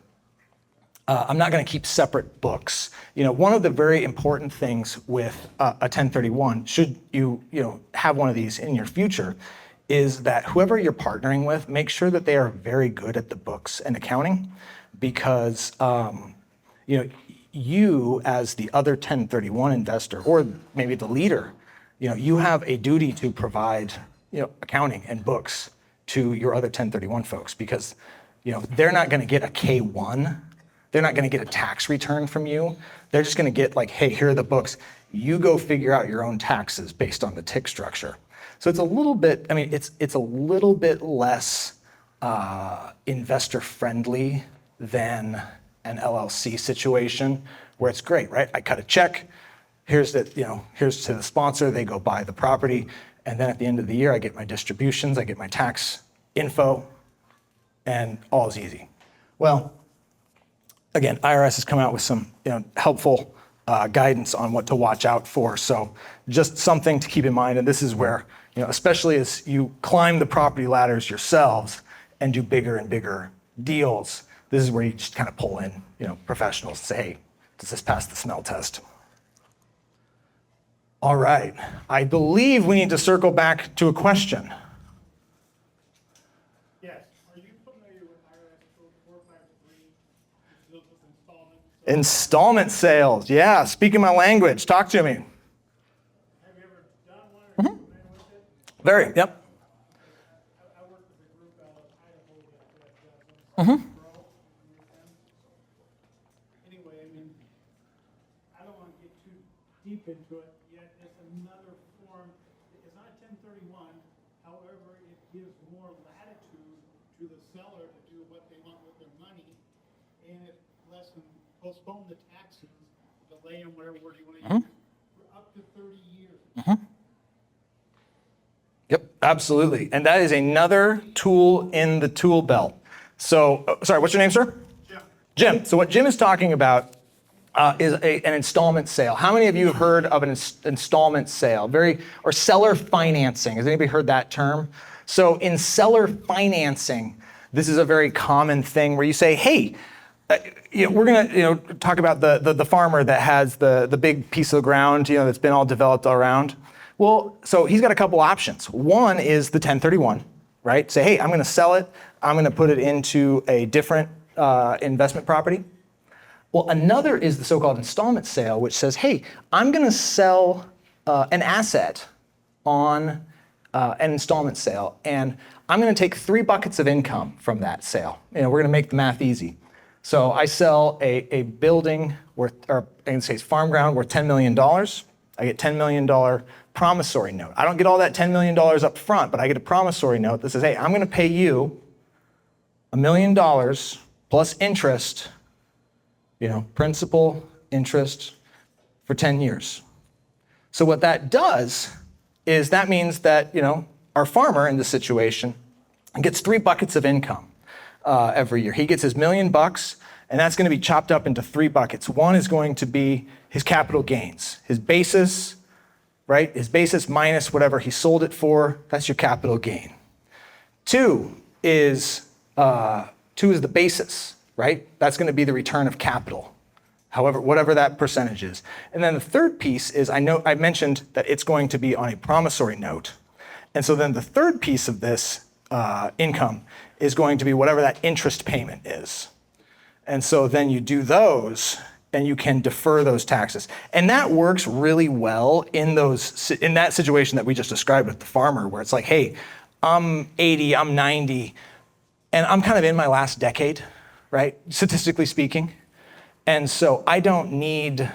not going to keep separate books. One of the very important things with a 1031, should you have one of these in your future, is that whoever you're partnering with, make sure that they are very good at the books and accounting, because you as the other 1031 investor, or maybe the leader, you have a duty to provide accounting and books to your other 1031 folks, because they're not going to get a K1, they're not going to get a tax return from you. They're just going to get hey, here are the books. You go figure out your own taxes based on the TIC structure. So it's a little bit, it's a little bit less investor friendly than an LLC situation where it's great, right? I cut a check, here's to the sponsor, they go buy the property, and then at the end of the year, I get my distributions, I get my tax info, and all is easy. Well, again, IRS has come out with some helpful guidance on what to watch out for. So just something to keep in mind, and this is where, especially as you climb the property ladders yourselves and do bigger and bigger deals, this is where you just kind of pull in, professionals and say, hey, does this pass the smell test? All right. I believe we need to circle back to a question. Yes, are you familiar with IRS code 453, which deals with installments? Installment sales. Yeah, speaking my language. Talk to me. Have you ever done one or are you familiar with it? Very, yep. I work with a group out of Idaho that does them. Anyway, I mean, I don't want to get too deep into it, yet it's another form. It's not a 1031, however, it gives more latitude to the seller to do what they want with their money, and it lets them postpone the taxes, delay them, whatever word you want to use, for up to 30 years. Yep, absolutely. And that is another tool in the tool belt. So, sorry, what's your name, sir? Jim. Jim. So what Jim is talking about is an installment sale. How many of you have heard of an installment sale? Or seller financing. Has anybody heard that term? So in seller financing, this is a very common thing where you say, hey, we're going to talk about the farmer that has the big piece of ground that's been all developed all around. Well, so he's got a couple options. One is the 1031, right? Say, hey, I'm going to sell it. I'm going to put it into a different investment property. Well, another is the so-called installment sale, which says, hey, I'm going to sell an asset on an installment sale, and I'm going to take 3 buckets of income from that sale. We're going to make the math easy. So I sell a building worth, or I can say it's farm ground worth $10 million. I get $10 million promissory note. I don't get all that $10 million up front, but I get a promissory note that says, hey, I'm going to pay you $1 million plus interest, principal, interest for 10 years. So what that does is that means that, our farmer in this situation gets 3 buckets of income every year. He gets his $1 million, and that's going to be chopped up into 3 buckets. One is going to be his capital gains, his basis, right? His basis minus whatever he sold it for. That's your capital gain. Two is the basis, right? That's going to be the return of capital, whatever that percentage is. And then the third piece is I mentioned that it's going to be on a promissory note. And so then the third piece of this income is going to be whatever that interest payment is. And so then you do those, and you can defer those taxes. And that works really well in that situation that we just described with the farmer, where it's like, hey, I'm 80, I'm 90, and I'm kind of in my last decade, right? Statistically speaking. And so I don't need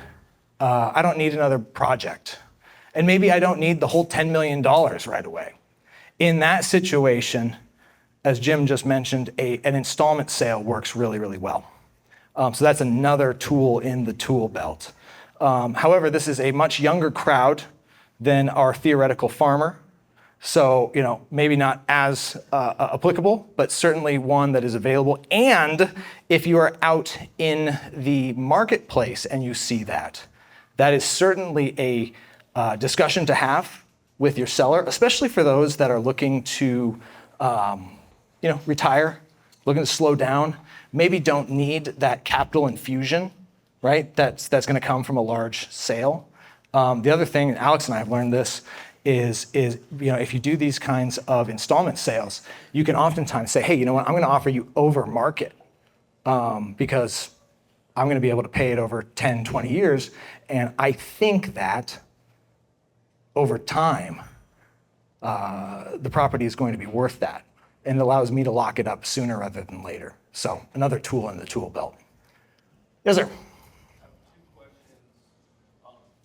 another project. And maybe I don't need the whole $10 million right away. In that situation, as Jim just mentioned, an installment sale works really, really well. So that's another tool in the tool belt. However, this is a much younger crowd than our theoretical farmer. So, maybe not as applicable, but certainly one that is available. And if you are out in the marketplace and you see that is certainly a discussion to have with your seller, especially for those that are looking to, retire, looking to slow down, maybe don't need that capital infusion, right? That's going to come from a large sale. The other thing, and Alex and I have learned this, is if you do these kinds of installment sales, you can oftentimes say, hey, you know what, I'm going to offer you over market because I'm going to be able to pay it over 10, 20 years. And I think that over time, the property is going to be worth that. And it allows me to lock it up sooner rather than later. So another tool in the tool belt. Yes, sir. I have 2 questions.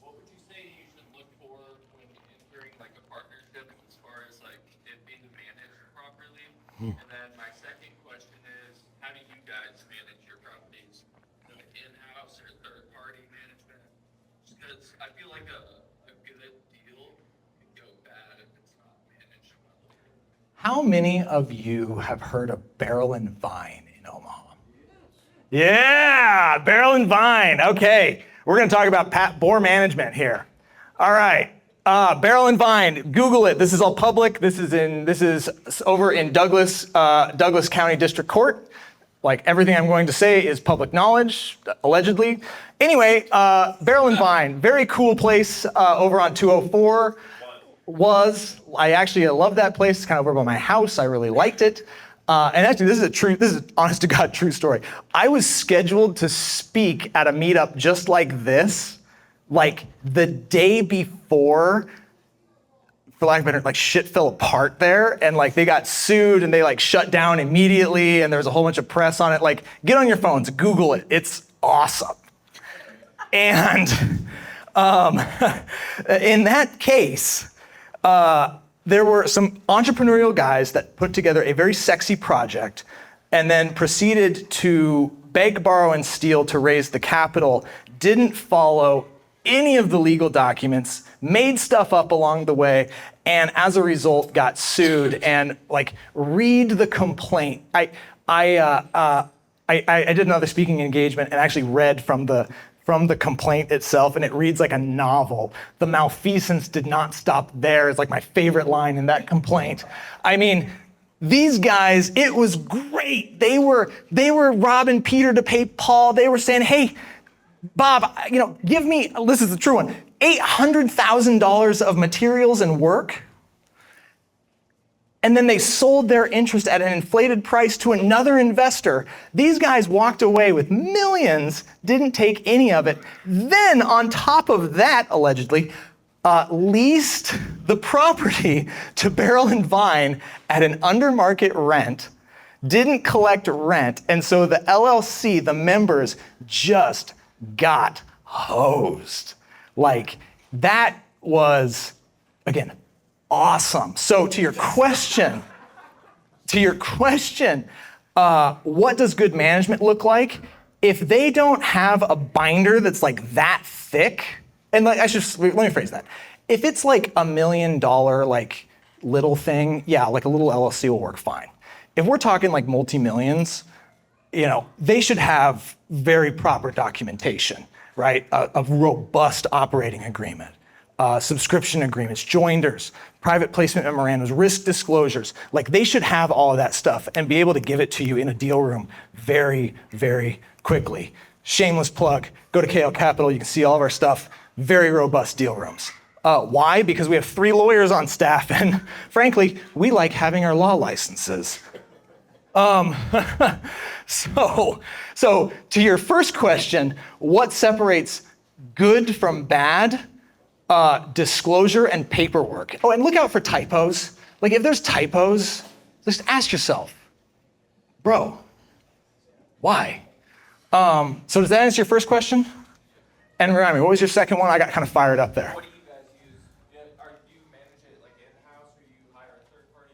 What would you say you should look for when entering like a partnership as far as like it being managed properly? And then my second question is, how do you guys manage your properties? In-house or third-party management? Because I feel like a good deal can go bad if it's not managed well. How many of you have heard of Barrel and Vine in Omaha? Yeah, Barrel and Vine. Okay, we're going to talk about bore management here. All right, Barrel and Vine. Google it. This is all public. This is over in Douglas County District Court. like everything I'm going to say is public knowledge, allegedly. Anyway, Barrel and Vine, very cool place over on 204. I love that place. It's kind of over by my house. I really liked it. And actually, this is honest to God true story. I was scheduled to speak at a meetup just like this, like the day before, for lack of a better, like shit fell apart there, and like they got sued and they like shut down immediately, and there was a whole bunch of press on it. Like, get on your phones, Google it. It's awesome. And in that case, there were some entrepreneurial guys that put together a very sexy project and then proceeded to beg, borrow, and steal to raise the capital, didn't follow any of the legal documents, made stuff up along the way, and as a result got sued. And like, read the complaint. I did another speaking engagement and actually read from the complaint itself, and it reads like a novel. The malfeasance did not stop there. It's like my favorite line in that complaint. I mean, these guys, it was great. They were robbing Peter to pay Paul. They were saying, hey, Bob, give me, this is the true one, $800,000 of materials and work. And then they sold their interest at an inflated price to another investor. These guys walked away with millions, didn't take any of it. Then on top of that, allegedly, leased the property to Barrel and Vine at an under market rent, didn't collect rent. And so the LLC, the members, just got hosed. Like, that was, again, awesome. So to your question, what does good management look like? If they don't have a binder that's like that thick, and like let me phrase that. If it's like $1 million like little thing, yeah, like a little LLC will work fine. If we're talking like multi-millions, they should have very proper documentation, right? A robust operating agreement. Subscription agreements, joinders, private placement memorandums, risk disclosures. Like, they should have all of that stuff and be able to give it to you in a deal room very, very quickly. Shameless plug, go to KL Capital, you can see all of our stuff, very robust deal rooms. Why? Because we have 3 lawyers on staff, and frankly, we like having our law licenses. So to your first question, what separates good from bad? Disclosure and paperwork. Oh, and look out for typos. Like, if there's typos, just ask yourself, bro, why? So does that answer your first question? And remind me, what was your second one? I got kind of fired up there. What do you guys use? Do you manage it like in-house, or you hire a third-party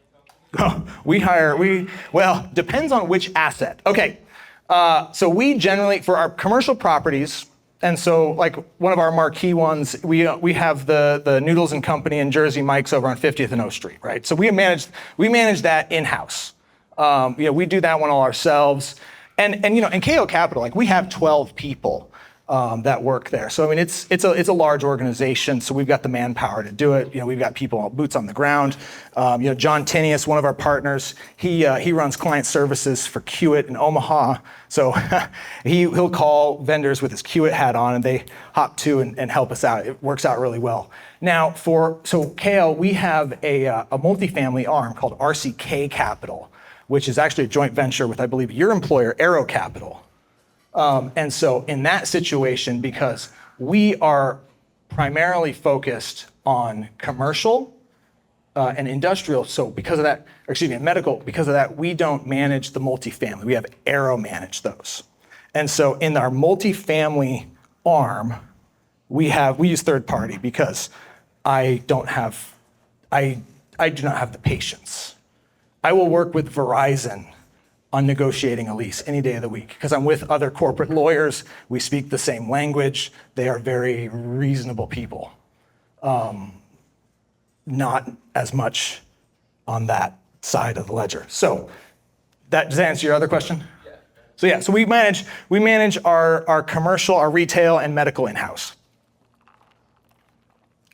company? Well, depends on which asset. Okay, so we generally, for our commercial properties, and so like one of our marquee ones, we have the Noodles and Company and Jersey Mike's over on 50th and O Street, right? So we manage that in-house. We do that one all ourselves. And in KO Capital, like, we have 12 people that work there. So I mean, it's a large organization. So we've got the manpower to do it. We've got people, boots on the ground. John Tinius, one of our partners, he runs client services for Kiewit in Omaha. So he'll call vendors with his Kiewit hat on, and they hop to and help us out. It works out really well. Now, so KL, we have a multifamily arm called RCK Capital, which is actually a joint venture with, I believe, your employer, Aero Capital. And so in that situation, because we are primarily focused on commercial and industrial, so because of that, medical, because of that, we don't manage the multifamily. We have Aero manage those. And so in our multifamily arm, we use third party because I do not have the patience. I will work with Verizon on negotiating a lease any day of the week because I'm with other corporate lawyers. We speak the same language. They are very reasonable people. Not as much on that side of the ledger. So does that answer your other question? Yeah. So we manage our commercial, our retail, and medical in-house.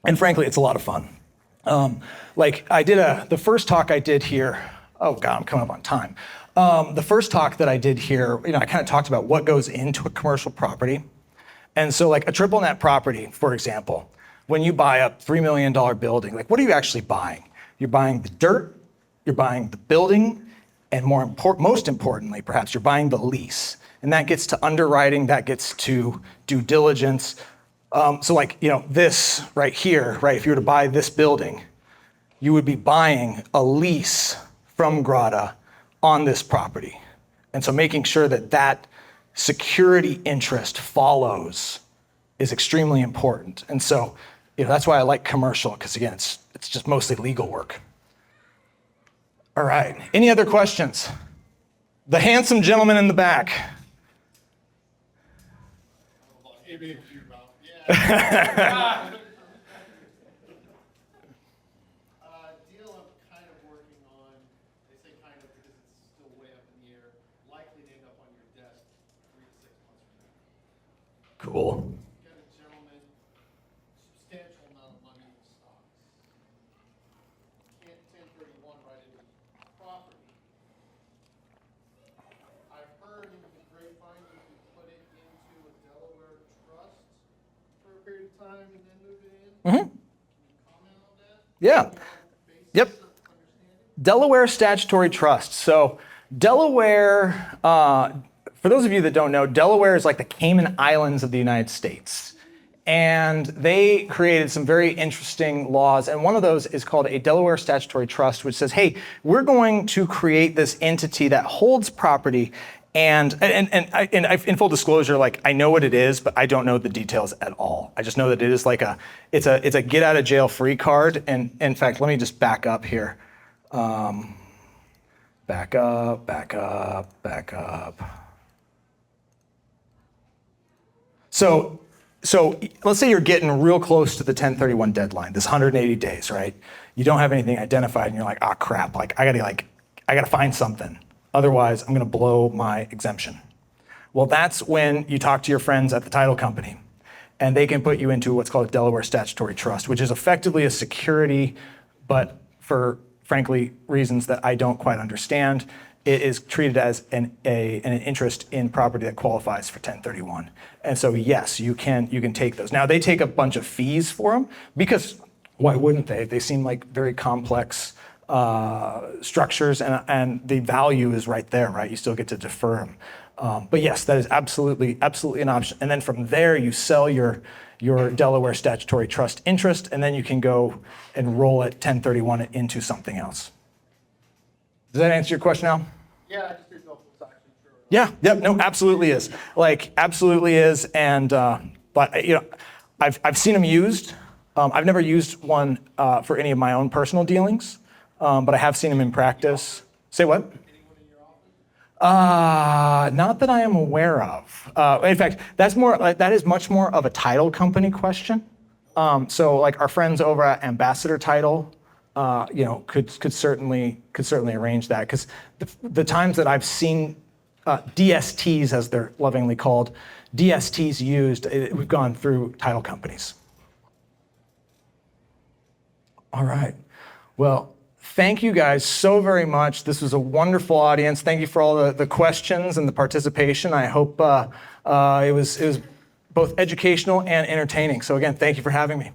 And frankly, it's a lot of fun. The first talk I did here, Oh God, I'm coming up on time. The first talk that I did here, I kind of talked about what goes into a commercial property. And so like a triple net property, for example, when you buy a $3 million building, like what are you actually buying? You're buying the dirt, you're buying the building, and most importantly, perhaps, you're buying the lease. And that gets to underwriting, that gets to due diligence. So like, this right here, right? If you were to buy this building, you would be buying a lease from Grada on this property. And so making sure that that security interest follows is extremely important. And so, that's why I like commercial, because again, it's just mostly legal work. All right, any other questions? The handsome gentleman in the back. Deal I'm kind of working on, they say kind of because it's still way up in the air, likely to end up on your desk 3 to 6 months from now. Cool. Got a gentleman, substantial amount of money in stocks. Can't 1031 right into property. I've heard in the grapevine you can put it into a Delaware trust for a period of time and then move it in. Mm-hmm. Can you comment on that? Yeah. Yep. Basis of understanding? Delaware Statutory Trust. So Delaware, for those of you that don't know, Delaware is like the Cayman Islands of the United States. And they created some very interesting laws. And one of those is called a Delaware Statutory Trust, which says, hey, we're going to create this entity that holds property. And in full disclosure, like I know what it is, but I don't know the details at all. I just know that it is like it's a get out of jail free card. And in fact, let me just back up here. Back up. So let's say you're getting real close to the 1031 deadline, this 180 days, right? You don't have anything identified and you're like, crap, like I gotta find something. Otherwise, I'm gonna blow my exemption. Well, that's when you talk to your friends at the title company and they can put you into what's called a Delaware Statutory Trust, which is effectively a security, but for frankly, reasons that I don't quite understand, it is treated as an interest in property that qualifies for 1031. And so yes, you can take those. Now they take a bunch of fees for them because why wouldn't they? They seem like very complex structures and the value is right there, right? You still get to defer them. But yes, that is absolutely an option. And then from there, you sell your Delaware Statutory Trust interest, and then you can go and roll it 1031 it into something else. Does that answer your question, Al? Yeah, I just didn't know if it was actually true. Yeah, yep, no, absolutely is. Like, absolutely is. And, but, I've seen them used. I've never used one for any of my own personal dealings, but I have seen them in practice. Say what? Not that I am aware of. In fact, that is much more of a title company question. So like our friends over at Ambassador Title, could certainly arrange that because the times that I've seen DSTs, as they're lovingly called, DSTs used, we've gone through title companies. All right. Well, thank you guys so very much. This was a wonderful audience. Thank you for all the questions and the participation. I hope it was both educational and entertaining. So again, thank you for having me.